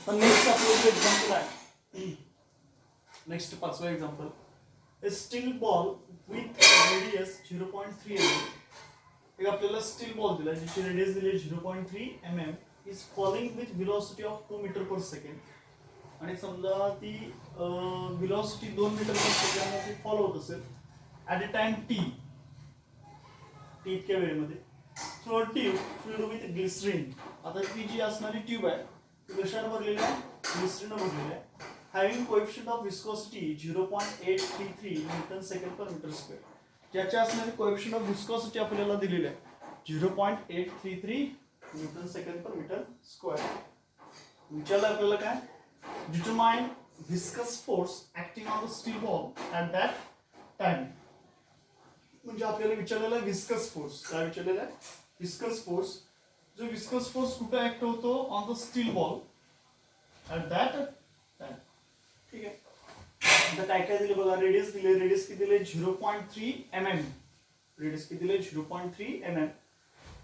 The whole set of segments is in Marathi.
पण नेक्स्ट आपलं एक्झाम्पल आहे, नेक्स्ट पाचवा example, A steel ball with radius 0.3 mm. एक आपल्याला स्टील बॉल दिला ज्याची रेडियस दिली 0.3 mm is falling with velocity of 2 metre per second. आणि समजा ती velocity 2 metre per second fall होत असेल ॲट अ टाइम टी इतक्या वेळेमध्ये through a tube filled with glycerine. आता ती जी असणारी ट्यूब आहे ती कशाने भरलेली आहे, ग्लिसरीन भरलेली आहे. Having coefficient of viscosity 0.833 newton second per metre square. ज्याचे असणारे कोएफिशियंट ऑफ विस्कोसिटी आपल्याला दिलेले आहे 0.833 newton second per metre square. विचारलं आपल्याला काय, determine viscous force acting on the steel ball at that time. म्हणजे आपल्याला विचारलेला विस्कस फोर्स, काय विचारलेला आहे, विस्कस फोर्स. जो विस्कस फोर्स कुठे ऍक्ट होतो, on the steel ball at that time. ठीक आहे. आता काय काय दिले बघा, रेडियस दिले, रेडियस किती दिले 0.3 mm. रेडियस किती दिले 0.3 mm.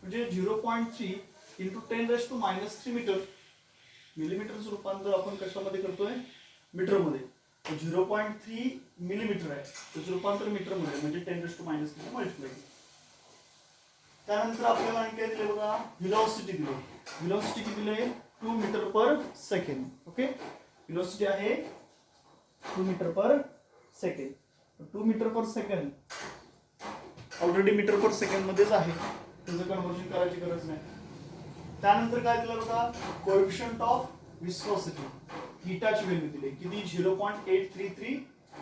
म्हणजे 0.3 इंटू 10⁻³ मीटर. मिलीमीटरचं रूपांतर आपण कशामध्ये करतोय, मीटरमध्ये. 0.3 मिलीमीटर आहे, त्याचं रूपांतर मीटरमध्ये म्हणजे 10⁻³ मल्टिप्लाय. त्यानंतर आपल्याला आणखी काय दिले बघा, व्हेलॉसिटी दिली. व्हेलॉसिटी किती दिले 2 metre per second. Okay, velocity आहे 2 metre per second. 2 metre per second already metre per second मध्येच आहे, त्याचं कन्व्हर्जन करायची गरज नाही. त्यानंतर काय दिलं बघा, कोएफिशियंट ऑफ विस्कोसिटी थीटाची व्हॅल्यू दिली किती 0.833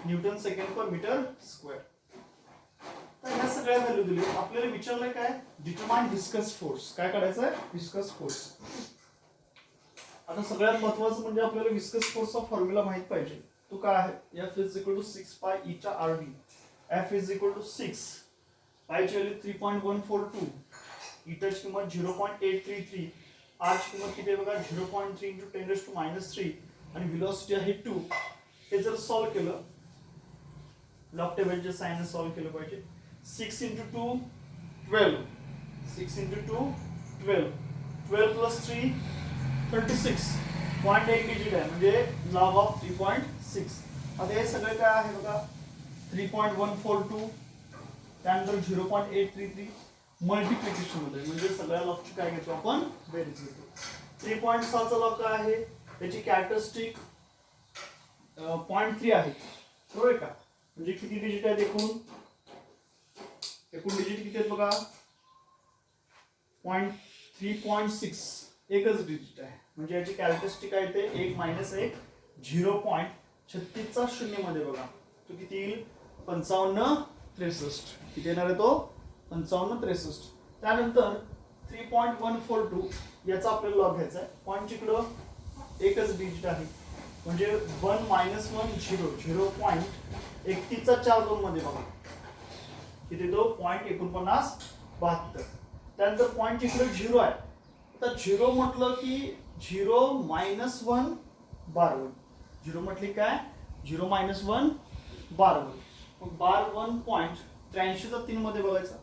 newton second per metre square. तर ह्या सगळ्या व्हॅल्यू दिली. आपल्याला विचारलंय काय, डिटरमाइन विस्कस फोर्स. काय काढायचं आहे, विस्कस फोर्स. आता सगळ्यात महत्त्वाचं म्हणजे आपल्याला विस्कस फोर्सचा फॉर्म्युला माहित पाहिजे. तो काय आहे, F = 6 pi eta RV. F = 6, पायची value 3.142, Itachi किंमत 0.833, R ची किंमत किती आहे बघा 0.3 × 10⁻³ आणि व्हेलॉसिटी आहे 2. हे जर सॉल्व्ह केलं, लॉग टेबलच्या साइनने सॉल्व्ह केलं पाहिजे. 6 × 2 12, 6 × 2 12, 12 + 3 36. 0.8 डिजिट आहे म्हणजे लॉग ऑफ 3.6. आता हे सगळे काय आहे बघा, 3.142 त्यानंतर 0.833 मल्टिप्लिकेशन मध्ये म्हणजे सगळ्या लॉगची काय घेतो आपण, बेरीज घेतो. 3.6 चा लॉग काय आहे, त्याची कॅरेक्टरिस्टिक 0.3 आहे, बरोबर का. म्हणजे किती डिजिट आहेत एकूण डिजिट किती आहेत बघा 3.6, एकच डिजिट आहे. म्हणजे याची कॅरेक्टरिस्टिक आहे ते 1 - 1 0.36 चा शून्य मध्ये बघा तो किती येईल 5563. किती येणार आहे तो 5563. त्यानंतर 3.142 याचा आपल्याला लॉग घ्यायचा आहे. पॉईंट इकडं एकच डिजिट आहे म्हणजे 1 - 1 0, 0.31 चा 4 2 मध्ये बघा किती तो 0.4972. त्यानंतर पॉईंट इकडे 0 आहे. आता 0 म्हटलं की 0 - 1 12. 0 म्हटली काय 0 - 1 12. मग 12 चा 3 मध्ये बघायचा.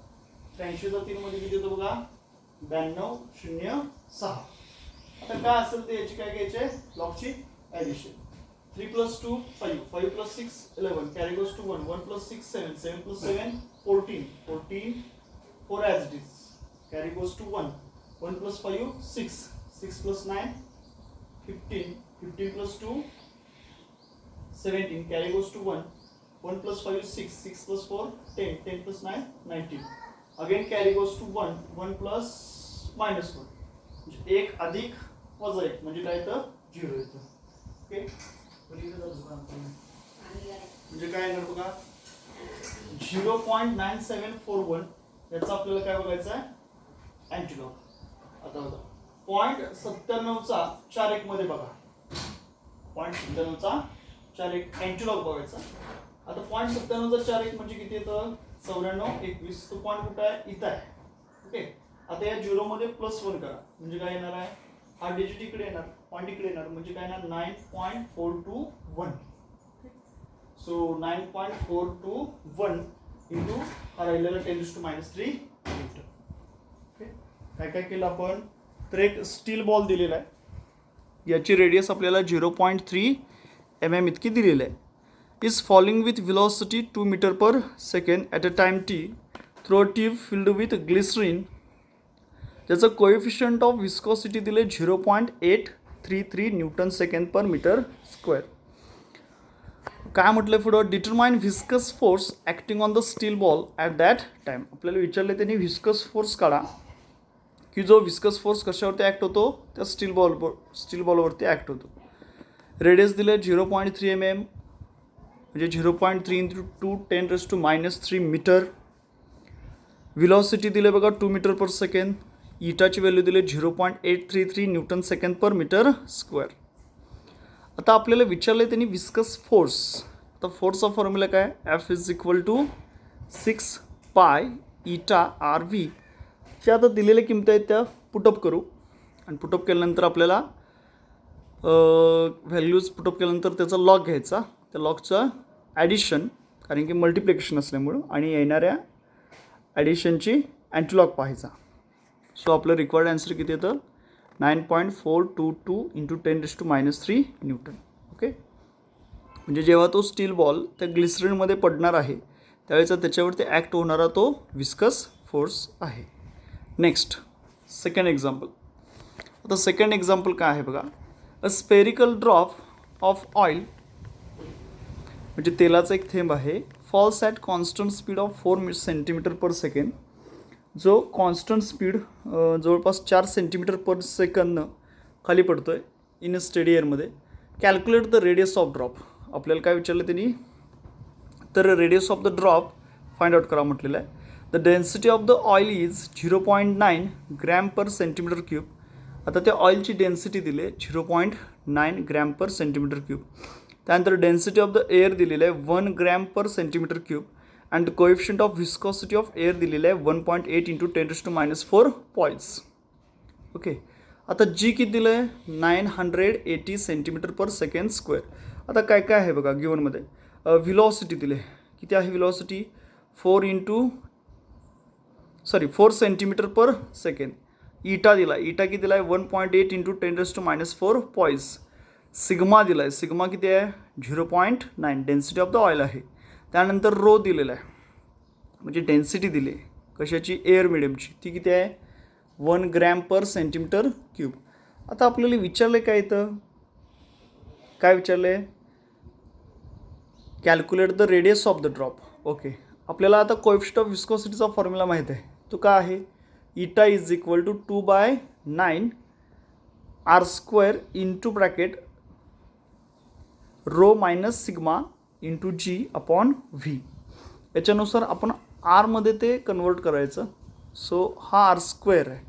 83 चा 3 मध्ये किती येतो बघा 9206. आता काय असेल ते याची काय घ्यायचे लॉगची addition. 3 + 2 5, 5 + 6 11, carry goes to 1, 1 + 6 7, 7 + 7 14, 14 4 as it is, carry goes to 1, 1 + 5 6, 6 + 9 15, 15 + 2 17, carry goes to 1, 1 + 5 6, 6 + 4 10, 10 + 9 19, again carry goes to 1, 1 + -1 म्हणजे 1 अधिक वजा 1 म्हणजे काय तर 0 येतं. ओके, म्हणजे काय येणार बघा 0.9741 याचा आपल्याला काय बघायचं आहे अँटीलॉग. आता बघा 0.97 चा 4 1 मध्ये बघा 0.97 चा 4 1 अँटीलॉग बघायचा. आता 0.97 चा 4 1 म्हणजे किती येतं 94 21. तो पॉईंट कुठे आहे इथं आहे. ओके, आता या 0 मध्ये +1 करा म्हणजे काय येणार आहे हा डिजिट इकडे येणार, पॉईंट इकडे येणार म्हणजे काय येणार 9.421. सो 9.421 इंटू हा राहिलेला 10⁻³ मीटर. काय काय केलं आपण तर एक स्टील बॉल दिलेला आहे याची रेडियस आपल्याला 0.3 mm इतकी दिलेली आहे. Is falling with velocity 2 metre per second at a time t through a tube filled with glycerine. त्याचं कोएफिशियंट ऑफ विस्कॉसिटी दिले 0.833 newton second per metre square. काय म्हटलं पुढं, determine viscous force acting on the steel ball at that time. आपल्याला विचारले त्यांनी व्हिस्कस फोर्स काढा की जो व्हिस्कस फोर्स कशावरती ॲक्ट होतो, त्या स्टील बॉलवरती ॲक्ट होतो. रेडियस दिले 0.3 mm म्हणजे 0.3 इंटू 2 10⁻³ मीटर. व्हिलॉसिटी दिले बघा 2 metre per second. Itachi value दिले 0.833 newton second per metre square. आता आपल्याला विचारलं त्यांनी विस्कस फोर्स. आता फोर्सचा फॉर्म्युला काय, F इज इक्वल टू 6 पाय इटा आर व्ही. च्या आता दिलेल्या किमती आहेत त्या पुटअप करू आणि पुटअप केल्यानंतर आपल्याला व्हॅल्यूज पुटअप केल्यानंतर त्याचा लॉग घ्यायचा, त्या लॉगचं ॲडिशन कारण की मल्टिप्लिकेशन असल्यामुळं आणि येणाऱ्या ॲडिशनची अँटीलॉग पाहायचा. सो आपलं रिक्वायर्ड आन्सर किती येतं 9.422 इंटू 10⁻³ न्यूटन. ओके, म्हणजे जेव्हा तो स्टील बॉल त्या ग्लिसरीनमध्ये पडणार आहे त्यावेळेचा त्याच्यावरती ॲक्ट होणारा तो विस्कस फोर्स आहे. Next second example. आता सेकंड एक्झाम्पल काय आहे बघा, a spherical drop of oil म्हणजे तेलाचा एक थेंब आहे, falls at constant speed of 4 centimetre per second. जो कॉन्स्टंट स्पीड जवळपास 4 सेंटीमीटर पर सेकंदनं खाली पडतो आहे इन अ स्टेडी एअरमध्ये. Calculate the radius of drop. आपल्याला काय विचारलं त्यांनी, तर radius of the drop find out करा म्हटलेलं आहे. The density of the oil is 0.9 gram per centimetre cube. आता त्या ऑइलची डेन्सिटी दिली आहे 0.9 ग्रॅम पर सेंटीमीटर क्यूब. त्यानंतर डेन्सिटी ऑफ द एअर दिलेलं आहे 1 gram per centimetre cube and coefficient of viscosity of air दिलेलं आहे 1.8 इंटू 10⁻⁴ पॉईंट्स. ओके, आता जी किती दिलं आहे 980 सेंटीमीटर पर सेकंड स्क्वेअर. आता काय काय आहे बघा गिवनमध्ये. व्हिलॉसिटी दिले किती आहे, व्हिलॉसिटी 4 सेंटीमीटर पर सेकंड. इटा दिला, इटा किती दिला आहे 1.8 इंटू 10⁻⁴ पॉईंट्स. सिग्मा दिला आहे, सिग्मा किती आहे 0.9 डेन्सिटी ऑफ द ऑइल आहे. त्यानंतर रो दिलेला आहे म्हणजे डेन्सिटी दिली आहे कशाची, एअर मिडियमची, ती किती आहे 1 ग्रॅम पर सेंटीमीटर क्यूब. आता आपल्याला विचारलं काय इथं, काय विचारलं आहे, calculate the radius of the drop. Okay, आपल्याला आता कोएफिशियंट ऑफ विस्कॉसिटीचा फॉर्म्युला माहीत आहे, तो काय आहे, eta is equal to 2/9 r² into bracket rho minus sigma into g upon v. याच्यानुसार आपण आरमध्ये ते कन्वर्ट करायचं. सो हा r² आहे,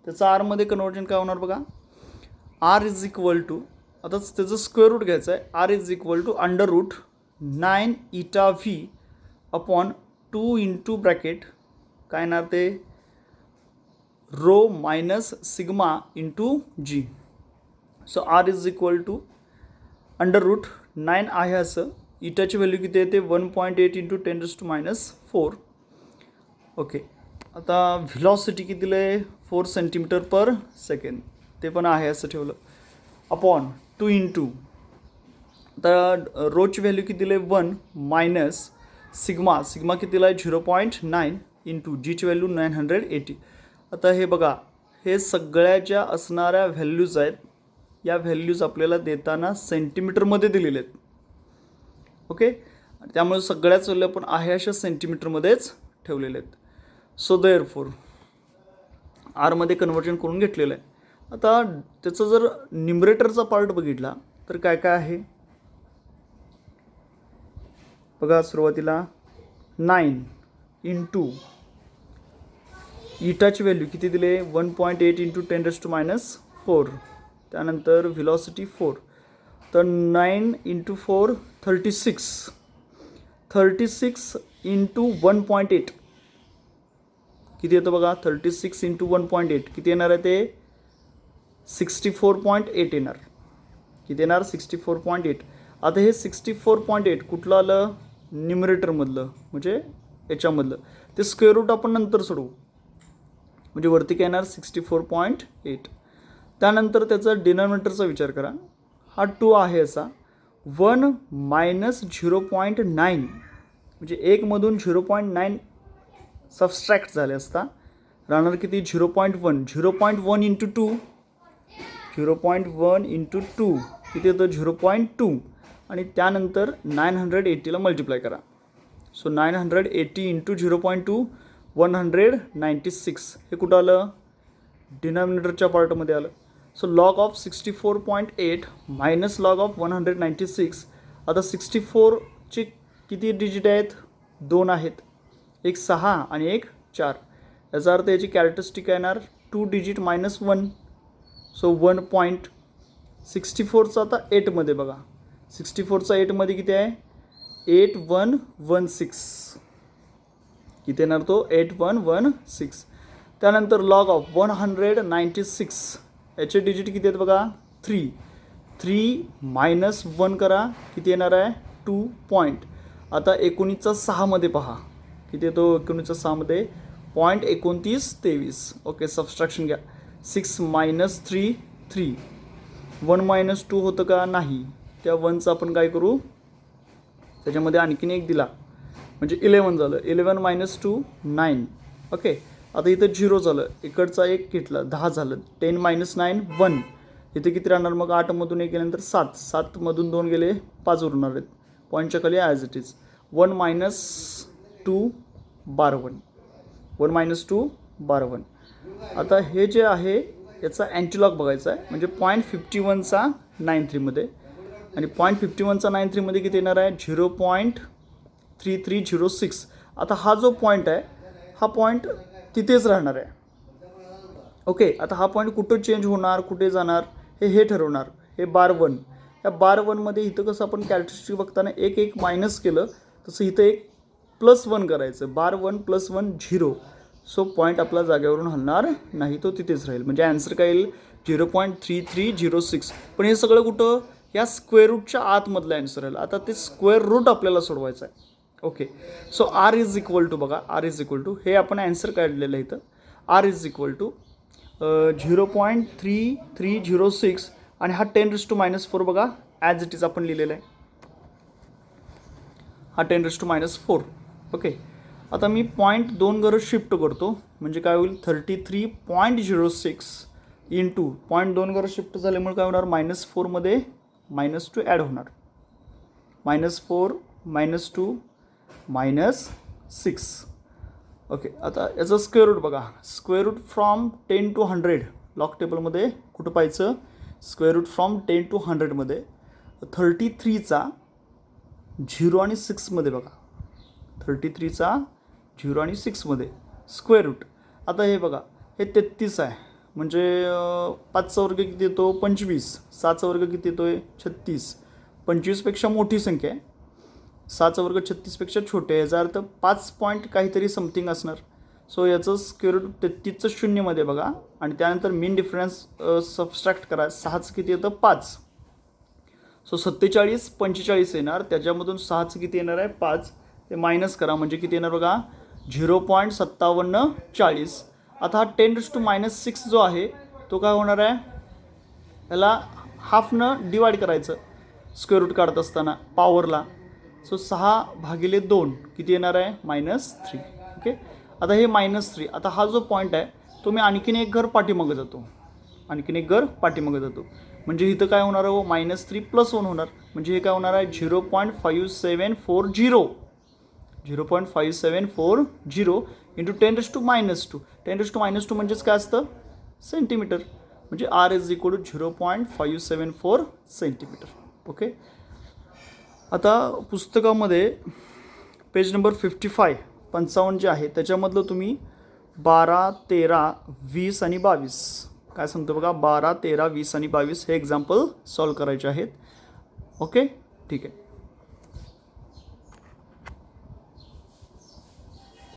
त्याचं आरमध्ये कन्वर्जन काय होणार बघा, आर इज इक्वल टू, आता त्याचं स्क्वेअर रूट घ्यायचं आहे, आर इज इक्वल टू √9 इटा व्ही अपॉन 2 इंटू ब्रॅकेट काय येणार ते rho minus sigma into g. So r is equal to √9 आहे असं. इटाची व्हॅल्यू किती येते 1.8 इंटू 10⁻⁴. ओके, आता व्हिलॉसिटी किती दिलं आहे 4 सेंटीमीटर पर सेकंड, ते पण आहे असं ठेवलं, अपॉन 2 इंटू, आता रोची व्हॅल्यू किती दिलं आहे 1 मायनस सिग्मा, सिग्मा किती दिला आहे 0.9 इंटू जीची व्हॅल्यू 980. आता हे बघा, हे सगळ्या ज्या असणाऱ्या व्हॅल्यूज आहेत या व्हॅल्यूज आपल्याला देताना सेंटीमीटरमध्ये दिलेले आहेत. ओके, त्यामुळे सगळ्याच व्हॅल्यू आपण आहे अशा सेंटीमीटरमध्येच ठेवलेले आहेत. सो देअरफॉर आरमध्ये कन्वर्जन करून घेतलेलं आहे. आता त्याचं जर न्युमरेटरचा पार्ट बघितला तर काय काय आहे बघा, सुरुवातीला 9 इंटू इटाची व्हॅल्यू किती दिले 1.8 इंटू 10⁻⁴. त्यानंतर व्हिलॉसिटी 4, तर 9 इंटू 4 36 इंटू 1.8 किती येतं बघा, 36 इंटू 1.8 किती येणार आहे ते 64.8 येणार. किती येणार 64.8. आता हे 64.8 कुठलं आलं, न्युमरेटरमधलं म्हणजे याच्यामधलं, ते स्क्वेअर रूट आपण नंतर सोडवू म्हणजे वरती काय येणार 64.8. त्यानंतर त्याचा डिनॉमिनेटरचा विचार करा. हा 2 आहे असा 1 मायनस 0.9 म्हणजे 1 मधून 0.9 सबस्ट्रॅक्ट झाले असता राहणार किती 0.1 0.1 इंटू 2 0.1 इंटू 2 किती येतं 0.2 आणि त्यानंतर 980ला मल्टिप्लाय करा. सो 980 इंटू 0.2 196 हे कुठं आलं डिनॉमिनेटरच्या पार्टमध्ये आलं. So log of 64.8 minus log of 196. आता 64चे किती डिजिट आहेत 2 आहेत, एक 6 आणि एक 4. याचा अर्थ याची कॅरेक्टरिस्टिक येणार 2 डिजिट मायनस 1. सो 1.64चा आता 8मध्ये बघा 64चा 8मध्ये किती आहे 8116 किती येणार तो 8116. त्यानंतर लॉग ऑफ 196 याचे डिजिट किती आहेत बघा 3 मायनस 1 करा किती येणार आहे 2 पॉईंट. आता 19चा 6मध्ये पहा किती येतो 19चा 6मध्ये 0.2923. ओके सबस्ट्रॅक्शन घ्या 6 मायनस 3 3 1 मायनस 2 होतं का नाही. त्या 1चं आपण काय करू त्याच्यामध्ये आणखीन एक दिला म्हणजे 11 झालं 11 मायनस 2 9. ओके आता इथं 0 झालं इकडचा एक घेतला 10 झालं 10 मायनस 9 1. इथे किती राहणार मग 8मधून 1 गेल्यानंतर 7 7मधून 2 गेले 5 उरणार आहेत पॉईंटच्या खाली as it is 1 minus 2 12 1 minus 2 12. आता हे जे आहे याचा अँटीलॉग बघायचा आहे म्हणजे 0.51चा 93मध्ये आणि 0.51चा 93मध्ये किती येणार आहे 0.3306. आता हा जो पॉईंट आहे हा पॉईंट तिथेच राहणार आहे. ओके आता हा पॉईंट कुठं चेंज होणार कुठे जाणार हे ठरवणार. हे बार 1 या बार 1मध्ये इथं कसं आपण कॅरेक्टरिस्टिक बघताना एक मायनस केलं तसं इथं एक +1 करायचं बार 1 +1 0. सो पॉईंट आपला जागेवरून हलणार नाही तो तिथेच राहील म्हणजे ॲन्सर काय येईल 0.3306. पण हे सगळं कुठं या स्क्वेअर रूटच्या आतमधलं ॲन्सर राहील. आता ते स्क्वेअर रूट आपल्याला सोडवायचं आहे. Okay so r is equal to बघा आर इज इक्वल टू हे आपण ॲन्सर काढलेलं आहे इथं आर इज इक्वल टू 0.3306 आणि हा 10⁻⁻4 बघा ॲज इट इज आपण लिहिलेला आहे हा 10⁻⁻4. ओके आता मी 0.2 गरज शिफ्ट करतो म्हणजे काय होईल 33.06 इंटू 0.2 गरज शिफ्ट झाल्यामुळे काय होणार -4मध्ये -2 ॲड होणार -4 -2 -6. ओके आता याचं स्क्वेअर रूट बघा square root from 10 to 100 log टेबलमध्ये कुठं पाहायचं स्क्वेअर रूट फ्रॉम 10 to 100मध्ये 33चा 0 आणि 6मध्ये बघा 33चा 0 आणि 6मध्ये स्क्वेअर रूट. आता हे बघा हे 33 आहे म्हणजे 5चा वर्ग किती येतो 25 6चा वर्ग किती येतो 36 25पेक्षा मोठी संख्या आहे 6चा वर्ग 36पेक्षा छोटे आहे याचा अर्थ 5 पॉईंट काहीतरी समथिंग असणार. सो याचं स्क्वेअर रूट 33चं 0मध्ये बघा आणि त्यानंतर मीन डिफरन्स सबस्ट्रॅक्ट करा 6चं किती येतं 5. सो 47 45 येणार त्याच्यामधून 6चं किती येणार आहे 5 ते मायनस करा म्हणजे किती येणार बघा 0.5740. आता हा 10⁻⁻6 जो आहे तो काय होणार आहे याला हाफनं डिवाईड करायचं स्क्वेअर रूट काढत असताना पॉवरला. सो 6/2 किती येणार आहे -3. ओके आता हे -3 आता हा जो पॉईंट आहे तो मी आणखीन एक घर पाठीमागं जातो म्हणजे इथं काय होणार आहे -3 + 1 होणार म्हणजे हे काय होणार आहे 0.5740 0.5740 इंटू 10⁻⁻2 10⁻⁻2 म्हणजेच काय असतं सेंटीमीटर म्हणजे r is equal to 0.574 centimetre. Okay आता पुस्तकामध्ये पेज नंबर 55 जे आहे त्याच्यामधलं तुम्ही 12 13 20 आणि 22 काय सांगतो बघा 12 13 20 आणि 22 हे एक्झाम्पल सॉल्व करायचे आहेत. ओके ठीक आहे.